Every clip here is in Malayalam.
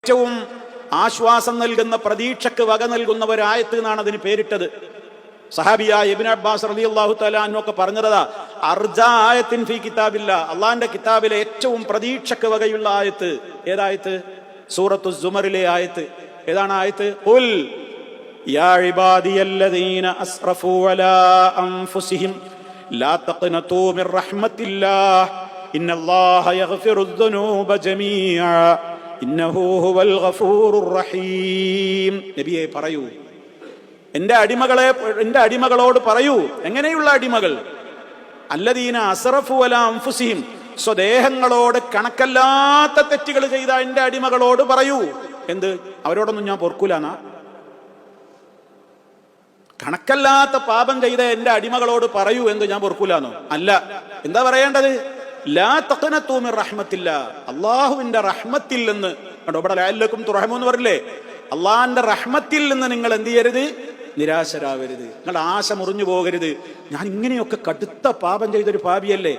ഏറ്റവും ആശ്വാസം നൽകുന്ന പ്രതീക്ഷക്ക് വക നൽകുന്ന ഒരായത്ത് എന്നാണ് അതിന് പേരിട്ടത്. സഹാബിയായ ഇബ്നു അബ്ബാസ് റളിയല്ലാഹു തആല അൻഹു ഒക്കെ പറഞ്ഞതാ, അർജാ ആയത്തിൻ ഫീ കിതാബില്ലാ, അള്ളാന്റെ കിതാബിലെ ഏറ്റവും പ്രതീക്ഷക്ക് വകയുള്ള ആയത്ത് ഏതായത്ത്? സൂറത്തു സുമറിലെ ആയത്ത്. ഏതാണ് ആയത്ത്? ഖുൽ യാ ഇബാദിയല്ലദീന അസ്റഫൂ അലാ അൻഫുസിഹിം ലാ തഖ്നതൂ മിർ റഹ്മത്തില്ലാഹ് ഇന്നല്ലാഹ യഗ്ഫിറുദ് ദുനൂബ ജമീഅ ഇന്നഹു ഹുവൽ ഗഫൂറുർ റഹീം. നബിയെ പറയൂ, എൻ്റെ അടിമകളോട് പറയൂ. എങ്ങനെയുള്ള അടിമകൾ? അല്ലദീന അസ്റഫു അലാ അൻഫുസിഹിം, സ്വദേഹങ്ങളോട് കണക്കല്ലാത്ത തെറ്റുകൾ ചെയ്ത എൻ്റെ അടിമകളോട് പറയൂ. എന്ത്? അവരോടൊന്നും ഞാൻ പൊറുക്കൂലാന്നാ? കണക്കല്ലാത്ത പാപം ചെയ്ത എൻ്റെ അടിമകളോട് പറയൂ എന്ത്? ഞാൻ പൊറുക്കൂലാന്നോ? അല്ല. എന്താ പറയേണ്ടത്? ലാ തഖ്നതൂ മിർ റഹ്മത്തില്ലാ, അല്ലാഹുവിന്റെ റഹ്മത്തിൽ നിന്ന്. കണ്ടോ, ഇവിടെ ലഅല്ലക്കും തുർഹമൂൻ എന്ന് പറഞ്ഞില്ലേ? അള്ളാഹിന്റെ റഹ്മത്തിൽ നിന്ന് നിങ്ങൾ എന്ത് ചെയ്യരുത്? നിരാശരാവരുത്. നിങ്ങളുടെ ആശ മുറിഞ്ഞു പോകരുത്. ഞാൻ ഇങ്ങനെയൊക്കെ കടുത്ത പാപം ചെയ്തൊരു പാപിയല്ലേ,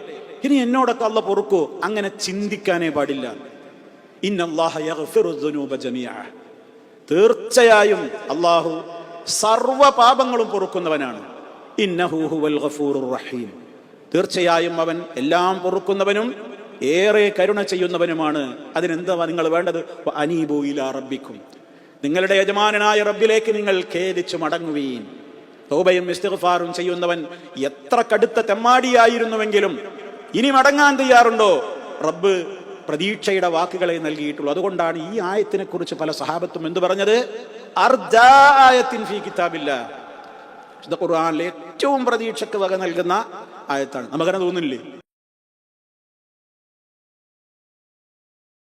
ഇനി എന്നോടൊക്കെ അള്ളാഹ് പൊറുക്കോ? അങ്ങനെ ചിന്തിക്കാനേ പാടില്ല. ഇന്നല്ലാഹ യഗ്ഫിറുദ് ദുനൂബ ജമീഅ, തീർച്ചയായും അള്ളാഹു സർവ പാപങ്ങളും പൊറുക്കുന്നവനാണ്. ഇന്നഹു ഹുവൽ ഗഫൂറുർ റഹീം, തീർച്ചയായും അവൻ എല്ലാം പൊറുക്കുന്നവനും ഏറെ കരുണ ചെയ്യുന്നവനുമാണ്. അതിനെന്താ നിങ്ങൾ വേണ്ടത്? അനീബു ഇലാ റബ്ബിക്കും, നിങ്ങളുടെ യജമാനനായ റബ്ബിലേക്ക് നിങ്ങൾ ഖേദിച്ചു മടങ്ങുവീൻ. തൗബയും ഇസ്തിഗ്ഫാറും ചെയ്യുന്നവൻ എത്ര കടുത്ത തെമ്മാടിയായിരുന്നുവെങ്കിലും ഇനി മടങ്ങാൻ തയ്യാറുണ്ടോ? റബ്ബ് പ്രതീക്ഷയുടെ വാക്കുകളെ നൽകിയിട്ടുള്ളൂ. അതുകൊണ്ടാണ് ഈ ആയത്തിനെ കുറിച്ച് പല സഹാബത്തും എന്ത് പറഞ്ഞത്? അർജാ ആയത്തിൻ ഫീ കിതാബില്ലാ, ഖുർആനിലെ ഏറ്റവും പ്രതീക്ഷക്ക് വക നൽകുന്ന ആയത്താണ്. നമുക്കങ്ങനെ തോന്നുന്നില്ലേ?